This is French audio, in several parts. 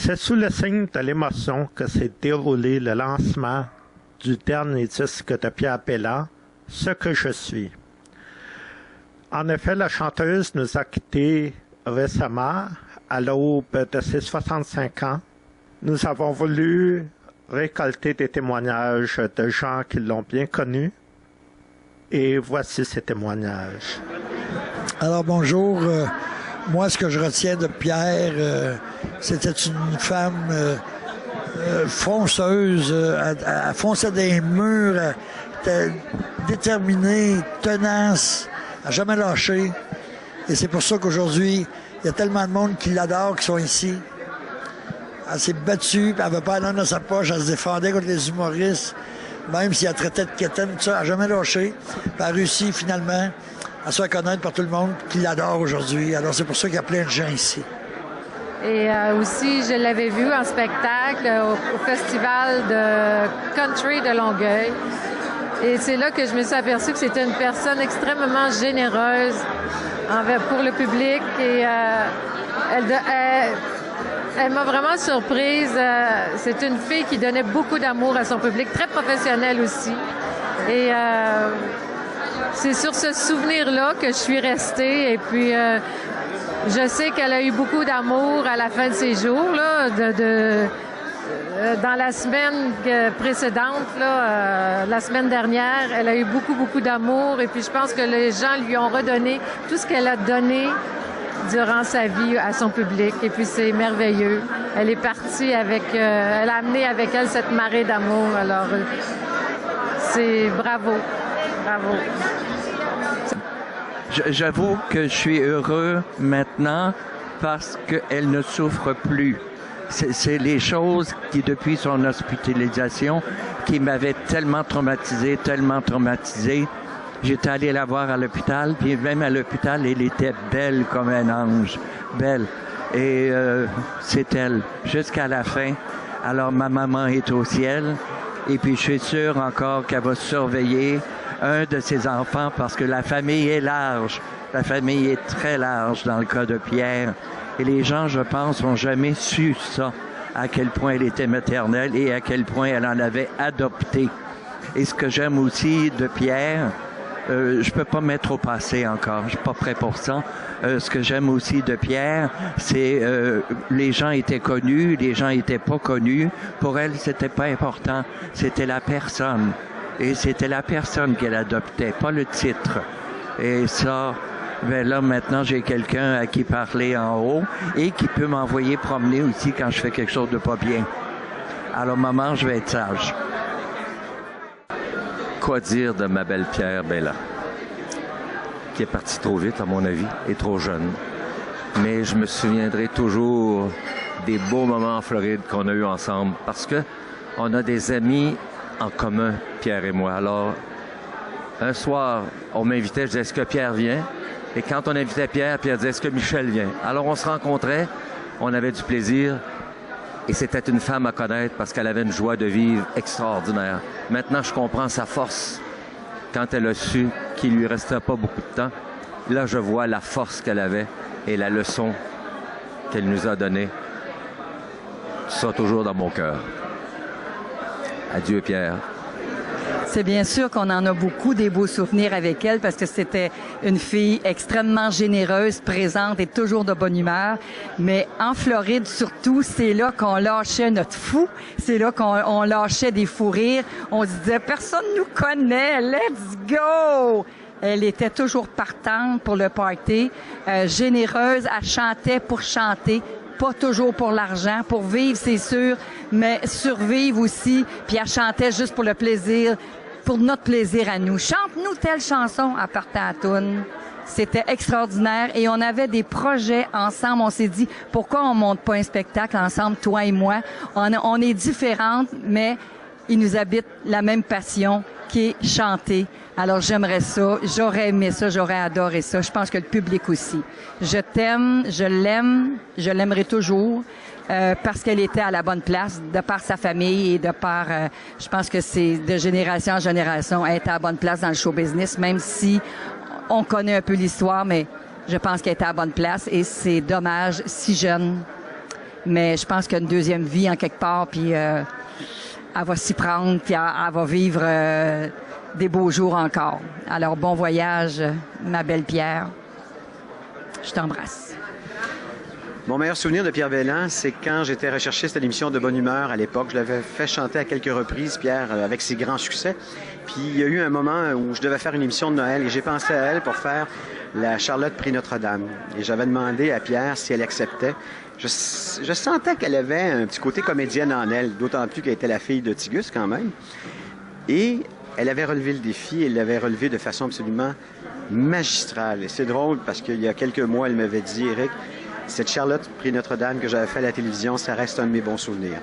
C'est sous le signe de l'émotion que s'est déroulé le lancement du dernier disque de Pierre Bella, Ce que je suis. En effet, la chanteuse nous a quittés récemment, à l'aube de ses 65 ans. Nous avons voulu récolter des témoignages de gens qui l'ont bien connue. Et voici ces témoignages. Alors bonjour, moi ce que je retiens de Pierre, c'était une femme fonceuse, elle fonçait des murs, elle était déterminée, tenace, elle n'a jamais lâché. Et c'est pour ça qu'aujourd'hui, il y a tellement de monde qui l'adore, qui sont ici. Elle s'est battue, elle n'avait pas la langue dans sa poche, elle se défendait contre les humoristes, même si elle traitait de quétaine, tout ça, elle n'a jamais lâché. Puis elle a réussi finalement à se faire connaître par tout le monde qui l'adore aujourd'hui. Alors c'est pour ça qu'il y a plein de gens ici. Et aussi, je l'avais vu en spectacle au festival de country de Longueuil. Et c'est là que je me suis aperçue que c'était une personne extrêmement généreuse pour le public. Et elle m'a vraiment surprise. C'est une fille qui donnait beaucoup d'amour à son public, très professionnelle aussi. Et c'est sur ce souvenir-là que je suis restée. Et puis, je sais qu'elle a eu beaucoup d'amour à la fin de ses jours, là, dans la semaine précédente, là, la semaine dernière, elle a eu beaucoup, beaucoup d'amour. Et puis, je pense que les gens lui ont redonné tout ce qu'elle a donné durant sa vie à son public. Et puis, c'est merveilleux. Elle est partie avec... elle a amené avec elle cette marée d'amour. Alors, c'est bravo. Bravo. J'avoue que je suis heureux maintenant parce qu'elle ne souffre plus. C'est les choses qui, depuis son hospitalisation, qui m'avaient tellement traumatisé. J'étais allé la voir à l'hôpital, puis même à l'hôpital, elle était belle comme un ange, belle. Et c'est elle, jusqu'à la fin. Alors, ma maman est au ciel, et puis je suis sûr encore qu'elle va surveiller un de ses enfants, parce que la famille est large. La famille est très large dans le cas de Pierre. Et les gens, je pense, n'ont jamais su ça, à quel point elle était maternelle et à quel point elle en avait adopté. Et ce que j'aime aussi de Pierre, je peux pas mettre au passé encore, je suis pas prêt pour ça. Ce que j'aime aussi de Pierre, c'est les gens étaient connus, les gens étaient pas connus. Pour elle, c'était pas important, c'était la personne. Et c'était la personne qu'elle adoptait, pas le titre. Et ça, ben là, maintenant, j'ai quelqu'un à qui parler en haut et qui peut m'envoyer promener aussi quand je fais quelque chose de pas bien. Alors, maman, je vais être sage. Quoi dire de ma belle Pierre Bella, qui est partie trop vite, à mon avis, et trop jeune. Mais je me souviendrai toujours des beaux moments en Floride qu'on a eus ensemble, parce que on a des amis en commun, Pierre et moi. Alors, un soir, on m'invitait, je disais, est-ce que Pierre vient? Et quand on invitait Pierre, Pierre disait, est-ce que Michel vient? Alors, on se rencontrait, on avait du plaisir, et c'était une femme à connaître parce qu'elle avait une joie de vivre extraordinaire. Maintenant, je comprends sa force. Quand elle a su qu'il lui restait pas beaucoup de temps, là, je vois la force qu'elle avait et la leçon qu'elle nous a donnée. Tu seras toujours dans mon cœur. Adieu, Pierre. C'est bien sûr qu'on en a beaucoup des beaux souvenirs avec elle parce que c'était une fille extrêmement généreuse, présente et toujours de bonne humeur. Mais en Floride, surtout, c'est là qu'on lâchait notre fou. C'est là qu'on lâchait des fous rires. On se disait, personne nous connaît, let's go! Elle était toujours partante pour le party, généreuse, elle chantait pour chanter. Pas toujours pour l'argent, pour vivre, c'est sûr, mais survivre aussi. Puis elle chantait juste pour le plaisir, pour notre plaisir à nous. Chante-nous telle chanson à partant à toune. C'était extraordinaire et on avait des projets ensemble. On s'est dit, pourquoi on monte pas un spectacle ensemble, toi et moi? On est différentes, mais il nous habite la même passion qui est chanter. Alors j'aimerais ça, j'aurais aimé ça, j'aurais adoré ça. Je pense que le public aussi. Je t'aime, je l'aime, je l'aimerai toujours parce qu'elle était à la bonne place, de par sa famille et de par, je pense que c'est de génération en génération, elle était à la bonne place dans le show business, même si on connaît un peu l'histoire, mais je pense qu'elle était à la bonne place et c'est dommage, si jeune, Mais je pense qu'il y a une deuxième vie en quelque part, puis elle va s'y prendre, puis elle va vivre des beaux jours encore. Alors, bon voyage, ma belle Pierre. Je t'embrasse. Mon meilleur souvenir de Pierre Belland, c'est quand j'étais recherchiste à l'émission de Bonne Humeur à l'époque. Je l'avais fait chanter à quelques reprises, Pierre, avec ses grands succès. Puis il y a eu un moment où je devais faire une émission de Noël et j'ai pensé à elle pour faire la Charlotte Prix Notre-Dame. Et j'avais demandé à Pierre si elle acceptait. Je sentais qu'elle avait un petit côté comédienne en elle, d'autant plus qu'elle était la fille de Tigus quand même. Et elle avait relevé le défi, elle l'avait relevé de façon absolument magistrale. Et c'est drôle parce qu'il y a quelques mois, elle m'avait dit, Éric, cette Charlotte Prix Notre-Dame que j'avais fait à la télévision, ça reste un de mes bons souvenirs.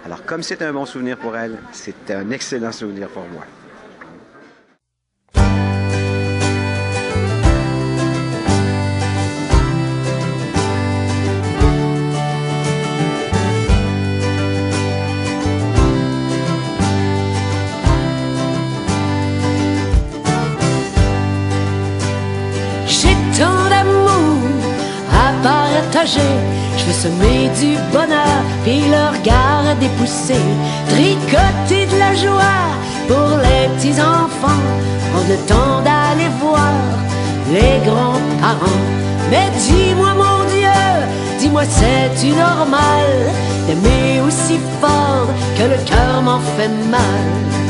Alors, comme c'est un bon souvenir pour elle, c'est un excellent souvenir pour moi. Je veux semer du bonheur, puis le regard dépoussé, tricoter de la joie pour les petits enfants, prendre le temps d'aller voir les grands-parents. Mais dis-moi mon Dieu, dis-moi c'est-tu normal d'aimer aussi fort que le cœur m'en fait mal?